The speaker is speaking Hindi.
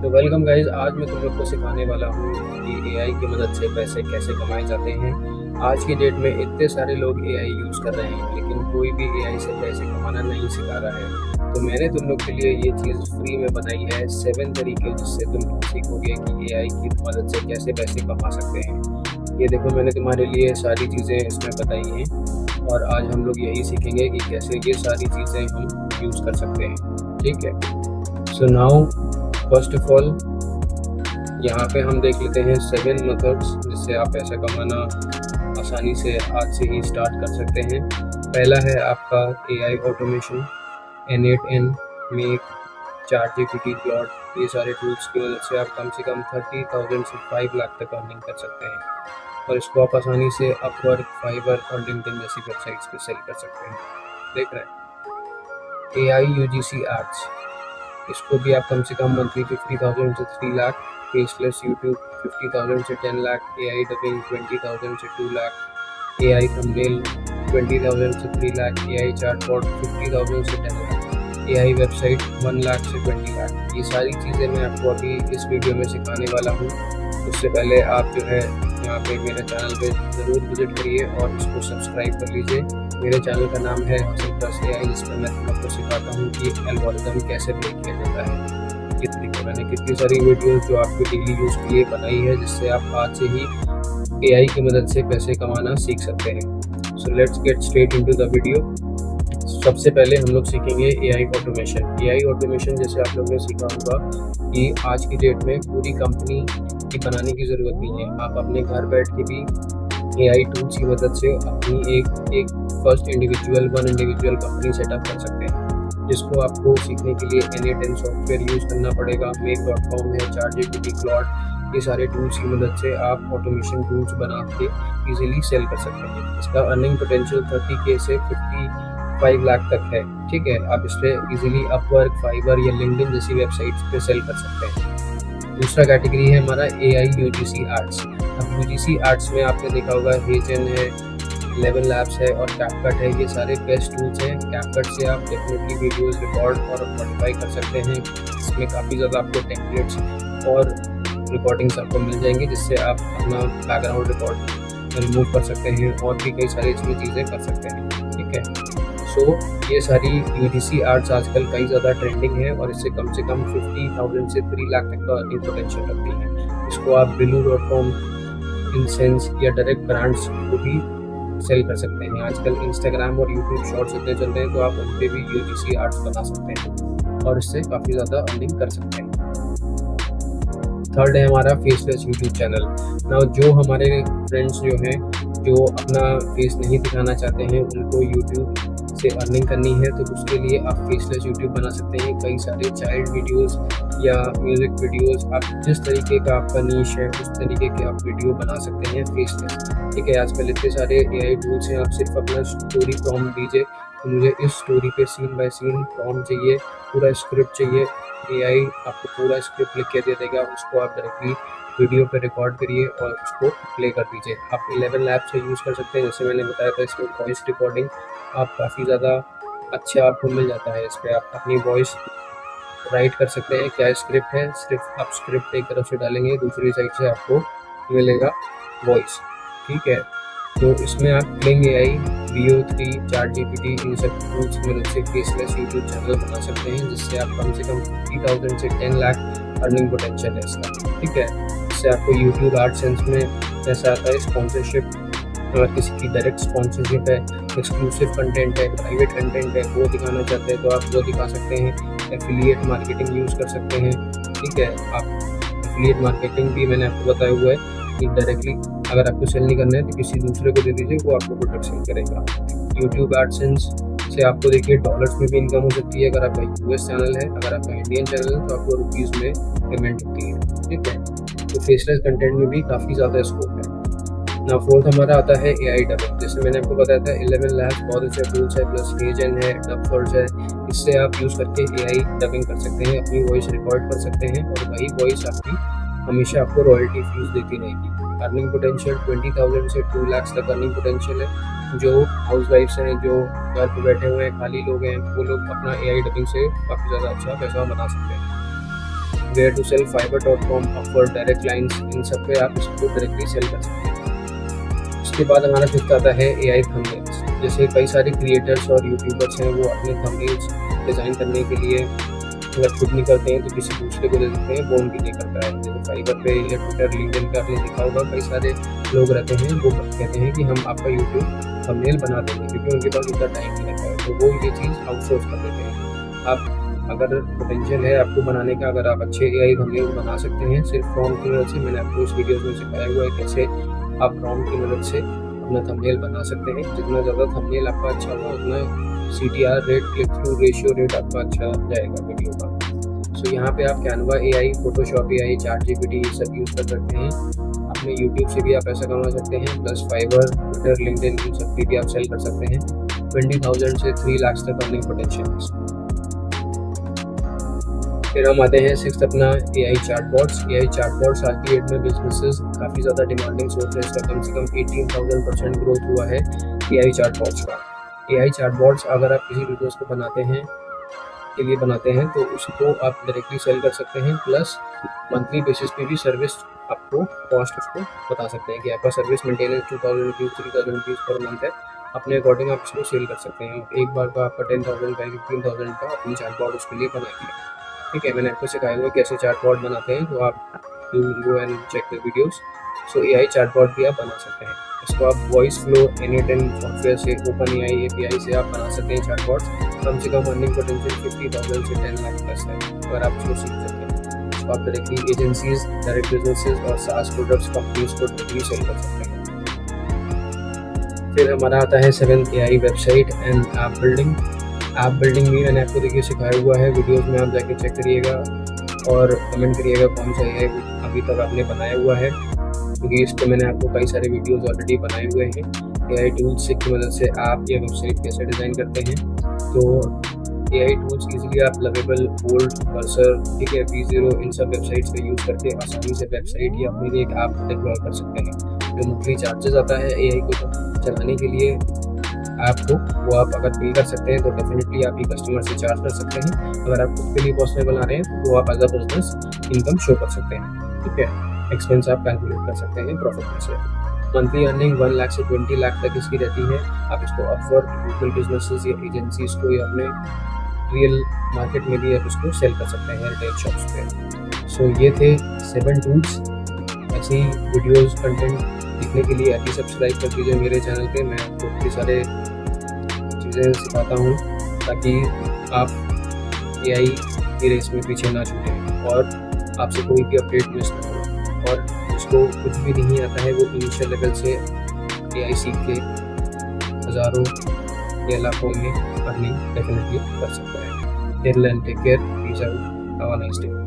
तो वेलकम गाइस। आज मैं तुम लोग को सिखाने वाला हूँ कि एआई की मदद से पैसे कैसे कमाए जाते हैं। आज की डेट में इतने सारे लोग एआई यूज़ कर रहे हैं, लेकिन कोई भी एआई से पैसे कमाना नहीं सिखा रहा है। तो मैंने तुम लोग के लिए ये चीज़ फ्री में बनाई है, 7 तरीके जिससे तुम सीखोगे कि एआई की मदद से कैसे पैसे कमा सकते हैं। ये देखो, मैंने तुम्हारे लिए सारी चीज़ें इसमें बताई हैं और आज हम लोग यही सीखेंगे कि कैसे ये सारी चीज़ें हम यूज़ कर सकते हैं। ठीक है, so now first of all यहाँ पे हम देख लेते हैं 7 मेथड्स जिससे आप पैसा कमाना आसानी से आज से ही स्टार्ट कर सकते हैं। पहला है आपका AI automation, N8N, make, ChatGPT, Claude. ये सारे टूल्स की मदद से आप कम से कम 30,000 से 5 लाख तक अर्निंग कर सकते हैं और इसको आप आसानी से अपवर्क, फाइवर और लिंक्डइन जैसी वेबसाइट्स पे सेल कर सकते हैं। देख रहे हैं एआई यूजीसी आर्ट्स, इसको भी आप कम से कम मंथली 50,000 से 3 लाख, फेसलेस यूट्यूब 50,000 से 10 लाख, एआई डबिंग 20,000 से 2 लाख, एआई थंबनेल 20,000 से 3 लाख, एआई चार्टबॉट 50,000 से 10 लाख, एआई वेबसाइट 1 लाख से 20 लाख। ये सारी चीज़ें मैं आपको अभी इस वीडियो में सिखाने वाला हूँ। उससे पहले आप जो है यहाँ पे मेरे चैनल पे ज़रूर विजिट करिए और इसको सब्सक्राइब कर लीजिए। मेरे चैनल का नाम है हसल प्लस एआई, जिसमें मैं आपको सिखाता हूँ कि एल्गोरिथम कैसे ब्रेक किया जाता है। मैंने कितनी सारी वीडियोस जो आपके डेली यूज़ के लिए बनाई है, जिससे आप आज से ही एआई की मदद से पैसे कमाना सीख सकते हैं। So let's get straight into the video. सबसे पहले हम लोग सीखेंगे एआई ऑटोमेशन। एआई ऑटोमेशन जैसे आप लोगों ने सीखा होगा कि आज की डेट में पूरी कंपनी की बनाने की ज़रूरत नहीं है। आप अपने घर बैठ के भी एआई टूल्स की मदद से अपनी एक फर्स्ट इंडिविजुअल कंपनी सेटअप कर सकते हैं, जिसको आपको सीखने के लिए N8N सॉफ्टवेयर यूज़ करना पड़ेगा। make.com है, ChatGPT, क्लॉड, ये सारे टूल्स की मदद से आप ऑटोमेशन टूल्स बना के इजीली सेल कर सकते हैं। इसका अर्निंग पोटेंशियल 30K से 55 लाख तक है। ठीक है, आप इस पर इजीली अपवर्क, फाइवर या लिंक्डइन जैसी वेबसाइट्स पे सेल कर सकते हैं। दूसरा कैटेगरी है हमारा एआई यूजीसी आर्ट्स। अब यूजीसी आर्ट्स में आपने देखा होगा हेजन है, 11 लैब्स है और कैपकट है। ये सारे बेस्ट टूल्स हैं। कैपकट से आप डेफिनेटली वीडियोस रिकॉर्ड और मॉडिफाई कर सकते हैं। इसमें काफ़ी ज़्यादा आपको टेम्पलेट्स और रिकॉर्डिंग्स आपको मिल जाएंगी, जिससे आप अपना बैकग्राउंड रिकॉर्ड रिमूव कर सकते हैं और भी कई सारी इसमें चीज़ें कर सकते हैं। ठीक है, सो ये सारी यूजीसी आर्ट्स आजकल कई ज़्यादा ट्रेंडिंग है और इससे कम 50,000 से 3 लाख तक का अर्निंग पोटेंशियल रखती है। इसको आप Billu.com, इनसेंस या डायरेक्ट ब्रांड्स को भी सेल कर सकते हैं। आजकल इंस्टाग्राम और यूट्यूब शॉर्ट्स इतने चल रहे हैं, तो आप उन पर भी यूजीसी आर्ट्स बना सकते हैं और इससे काफ़ी ज़्यादा अर्निंग कर सकते हैं। थर्ड है हमारा फेसलेस यूट्यूब चैनल। नाउ जो हमारे फ्रेंड्स जो हैं जो अपना फेस नहीं दिखाना चाहते हैं, उनको यूट्यूब से अर्निंग करनी है, तो उसके लिए आप फेसलेस यूट्यूब बना सकते हैं। कई सारे चाइल्ड वीडियोस या म्यूज़िक वीडियोस, आप जिस तरीके का आपका नीश है उस तरीके के आप वीडियो बना सकते हैं फेसलेस। ठीक है, आजकल इतने सारे एआई टूल्स हैं। आप सिर्फ अपना स्टोरी प्रॉम्प्ट दीजिए तो मुझे इस स्टोरी पे सीन बाय सीन प्रॉम्प्ट चाहिए, पूरा स्क्रिप्ट चाहिए। एआई आपको पूरा स्क्रिप्ट लिख के दे देगा, उसको आप डायरेक्टली वीडियो पे रिकॉर्ड करिए और उसको प्ले कर दीजिए। आप 11 लैब से यूज़ कर सकते हैं। जैसे मैंने बताया था, इसमें वॉइस रिकॉर्डिंग आप काफ़ी ज़्यादा अच्छा आपको मिल जाता है। इस पर आप अपनी वॉइस राइट कर सकते हैं। क्या स्क्रिप्ट है, सिर्फ आप स्क्रिप्ट एक तरफ से डालेंगे, दूसरी साइड से आपको मिलेगा वॉइस। ठीक है, तो इसमें आप क्लिंग एआई, VO3, ChatGPT, इन सब टूल्स की मदद से फेसलेस यूट्यूब चैनल बना सकते हैं, जिससे आप कम से कम 50,000 से 10 लाख अर्निंग पोटेंशियल है इसका। ठीक है, इससे आपको यूट्यूब एडसेंस में जैसा आता है स्पॉन्सरशिप, अगर किसी की डायरेक्ट स्पॉन्सरशिप है, एक्सक्लूसिव कंटेंट है, प्राइवेट कंटेंट है, वो दिखाना चाहते हैं तो आप वो दिखा सकते हैं। एफिलिएट मार्केटिंग यूज़ कर सकते हैं। ठीक है, आप एफिलिएट मार्केटिंग भी मैंने आपको बताया हुआ है कि डायरेक्टली अगर आपको सेल नहीं करना है तो किसी दूसरे को दे दीजिए, वो आपको प्रोडक्ट सेल करेगा। यूट्यूब एडसेंस से आपको देखिए डॉलर्स में भी इनकम हो सकती है। अगर आपका यूएस चैनल है, अगर आपका इंडियन चैनल है, तो आपको रुपीज़ में पेमेंट होती है। ठीक है, तो फेसलेस कंटेंट में भी काफ़ी ज़्यादा स्कोप है। ना फोर्थ हमारा आता है एआई डबिंग। जैसे मैंने आपको बताया था 11 लैब्स बहुत अच्छे टूल्स है, प्लस हेजन है, डबफर्ज है। इससे आप यूज़ करके एआई डबिंग कर सकते हैं, अपनी वॉइस रिकॉर्ड कर सकते हैं और वही वॉइस आपकी हमेशा आपको रॉयल्टी फीस देती रहेगी। अर्निंग पोटेंशियल 20,000 से 2 लाख तक अर्निंग पोटेंशियल है। जो हाउस वाइफ्स हैं, जो घर पे बैठे हुए हैं, खाली लोग हैं, वो लोग अपना एआई डबिंग से काफ़ी ज़्यादा अच्छा पैसा बना सकते हैं। Where to sell, fiverr.com, Upwork, direct lines, इन सब पे आप इसको डायरेक्टली सेल कर सकते हैं। उसके बाद हमारा फिफ्थ आता है AI थंबनेल्स। जैसे कई सारे क्रिएटर्स और यूट्यूबर्स हैं, वो अपने थंबनेल्स डिज़ाइन करने के लिए अगर खुद नहीं करते हैं तो किसी दूसरे को दे देते हैं, वो उनके लिए करता है। जैसे फाइवर पे या ट्विटर, लिंक्डइन पे आपने देखा होगा, कई सारे लोग रहते हैं, वो कहते हैं कि हम आपका यूट्यूब थंबनेल बना देंगे, क्योंकि उनके पास इतना टाइम नहीं रहता है, तो वो ये चीज़ आउटसोर्स कर देते हैं। आप अगर पोटेंशियल है आपको बनाने का, अगर आप अच्छे AI थंबनेल बना सकते हैं सिर्फ प्रॉम्प्ट की मदद से, मैंने आपको इस वीडियो में सिखाया हुआ है कैसे आप प्रॉम्प्ट की मदद से अपना थंबनेल बना सकते हैं। जितना ज़्यादा थंबनेल आपका अच्छा होगा, उतना CTR rate, click through ratio rate आपका अच्छा जाएगा वीडियो का। सो यहाँ पे आप Canva AI, Photoshop AI, ChatGPT ये सब यूज़ कर सकते हैं। अपने यूट्यूब से भी आप पैसा कमा सकते हैं, प्लस फाइवर, ट्विटर, लिंक्डइन इन सब पे भी आप सेल कर सकते हैं। 20,000 से 3 लाख तक अर्निंग पोटेंशियल। फिर हम आते हैं सिक्स्थ अपना AI चैटबॉट्स। AI चैटबॉट्स आज की डेट में बिजनेसेस काफ़ी ज़्यादा डिमांडिंग सोच रहे हैं। इसका कम से कम 18,000% ग्रोथ हुआ है AI चैटबॉट्स का। AI चैटबॉट्स अगर आप किसी वीडियोज़ को बनाते हैं तो उसको आप डायरेक्टली सेल कर सकते हैं, प्लस मंथली बेसिस पे भी सर्विस आपको कॉस्ट उसको बता सकते हैं कि आपका service maintenance 2,000 rupees, 3,000 rupees per month है। अपने अकॉर्डिंग आप इसको सेल कर सकते हैं। एक बार का आपका 10,000 का, 15,000 का अपनी चैटबॉट उसके लिए बनाएंगे। ठीक है, मैंने आपको सिखाया हुआ कैसे चैटबॉट बनाते हैं, तो आप go and check the videos. So AI chatbot भी आप बना सकते हैं। इसको आप वॉइस फ्लो, N8N सॉफ्टवेयर से, OpenAI API से आप बना सकते हैं चैटबॉट्स। कम से कम अर्निंग पोटेंशियल 50,000 से 10 लाख प्लस है अगर आप इसको सीख सकते हैं। इसको आप डायरेक्टली एजेंसीज, डायरेक्ट बिजनेसेस और SaaS प्रोडक्ट्स कंपनीज को डायरेक्टली सेल कर सकते हैं। फिर हमारा आता है 7th AI website and app building. App building भी मैंने आपको देखिए सिखाया हुआ है, वीडियोस में आप जाके चेक करिएगा और कमेंट करिएगा कौन सा AI अभी तक आपने बनाया हुआ है, क्योंकि इस पर मैंने आपको कई सारे वीडियोस ऑलरेडी बनाए हुए हैं। AI टूल्स की मदद से ऐप या वेबसाइट कैसे डिज़ाइन करते हैं। तो AI टूल्स इजीली आप लवेबल, बोल्ड, कर्सर, ठीक है, V0 इन सब वेबसाइट्स का यूज़ करके आसानी से वेबसाइट या अपने लिए एक ऐप डिप्लॉय कर सकते हैं। जो मंथली चार्जेस आता है AI को चलाने के लिए ऐप को, वो आप अगर पे कर सकते हैं तो डेफिनेटली आप ही कस्टमर से चार्ज कर सकते हैं। अगर आप खुद के लिए पर्सनल बना रहे हैं तो आप as a business income show कर सकते हैं। ठीक है, एक्सपेंस आप कैलकुलेट कर सकते हैं प्रॉफिट में से। मंथली अर्निंग 1 लाख से 20 लाख तक इसकी रहती है। आप इसको अपवर्क, गूगल बिजनेसेस या एजेंसीज को या अपने रियल मार्केट में भी आप इसको सेल कर सकते हैं रिटेल शॉप्स पे। सो ये थे 7 टूल्स। ऐसी वीडियोस कंटेंट देखने के लिए अभी सब्सक्राइब कर दीजिए मेरे चैनल पे। मैं आपको काफ़ी सारे चीज़ें सिखाता हूँ ताकि आप AI की रेस में पीछे ना छूटें और आपसे कोई भी अपडेट मिस ना हो। और जिसको कुछ भी नहीं आता है वो इनिशियल लेवल से AI सीख के हज़ारों या लाखों में अर्निंग डेफिनेटली कर सकता है। Till then take care, peace out, have a nice day.